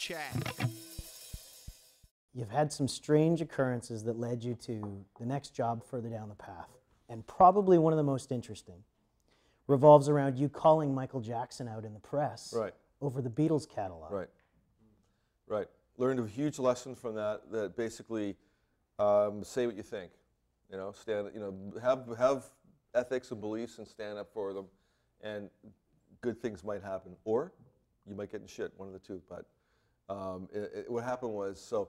chat. You've had some strange occurrences that led you to the next job further down the path. And probably one of the most interesting revolves around you calling Michael Jackson out in the press over the Beatles catalog. Right. Learned a huge lesson from that, that basically say what you think. You know, have ethics and beliefs and stand up for them, and good things might happen. Or you might get in shit, one of the two. But what happened was, so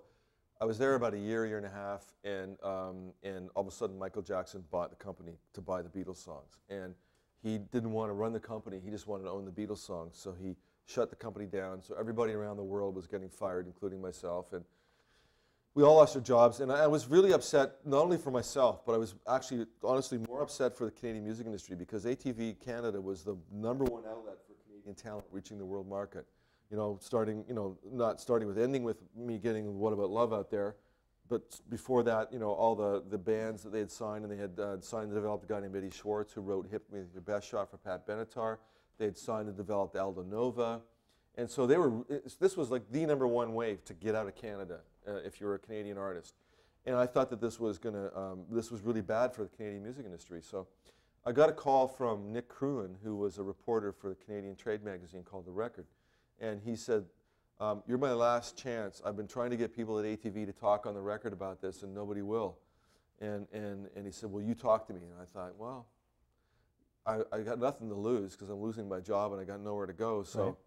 I was there about a year and a half, and all of a sudden Michael Jackson bought the company to buy the Beatles songs. And he didn't want to run the company, he just wanted to own the Beatles songs. So he shut the company down, so everybody around the world was getting fired, including myself. And we all lost our jobs, and I was really upset, not only for myself, but I was actually, honestly, more upset for the Canadian music industry, because ATV Canada was the #1 outlet for Canadian talent reaching the world market. You know, not starting with, ending with me getting What About Love out there, but before that, you know, all the bands that they had signed, and they had signed and developed a guy named Eddie Schwartz, who wrote Hit Me With Your Best Shot for Pat Benatar. They had signed and developed Aldo Nova. And so this was like the #1 wave to get out of Canada if you're a Canadian artist. And I thought that this was really bad for the Canadian music industry. So I got a call from Nick Cruin, who was a reporter for the Canadian trade magazine called The Record. And he said, "You're my last chance. I've been trying to get people at ATV to talk on the record about this, and nobody will." And he said, "Well, you talk to me." And I thought, well, I got nothing to lose because I'm losing my job and I got nowhere to go. So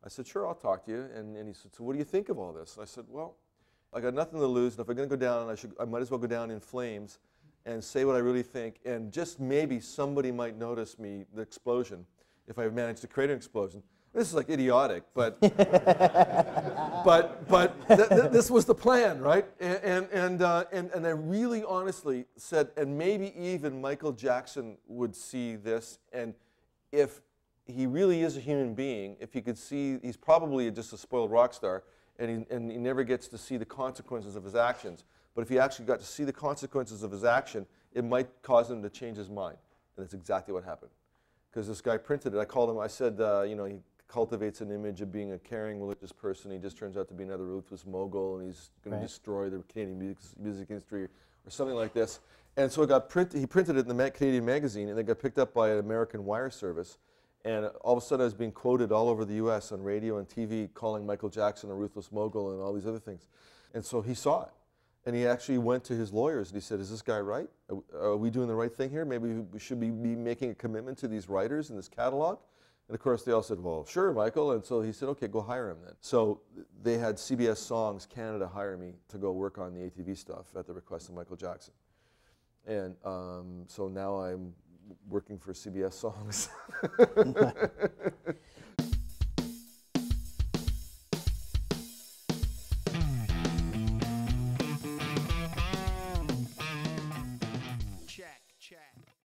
I said, "Sure, I'll talk to you." And he said, "So what do you think of all this?" And I said, "Well, I got nothing to lose, and if I'm going to go down, I might as well go down in flames and say what I really think, and just maybe somebody might notice me, the explosion, if I manage to create an explosion." This is like idiotic, but this was the plan, right? And I really honestly said, and maybe even Michael Jackson would see this, and if he really is a human being, if he could see, he's probably just a spoiled rock star, and he never gets to see the consequences of his actions. But if he actually got to see the consequences of his action, it might cause him to change his mind. And that's exactly what happened. Because this guy printed it. I called him, I said, you know, he cultivates an image of being a caring religious person. He just turns out to be another ruthless mogul, and he's going to destroy the Canadian music industry or something like this. And so it got he printed it in the Canadian magazine, and it got picked up by an American wire service. And all of a sudden I was being quoted all over the US on radio and TV, calling Michael Jackson a ruthless mogul and all these other things. And so he saw it. And he actually went to his lawyers and he said, "Is this guy right? Are we doing the right thing here? Maybe we should be making a commitment to these writers in this catalog?" And of course they all said, "Well, sure, Michael." And so he said, "Okay, go hire him then." So they had CBS Songs Canada hire me to go work on the ATV stuff at the request of Michael Jackson. And so now I'm working for CBS Songs.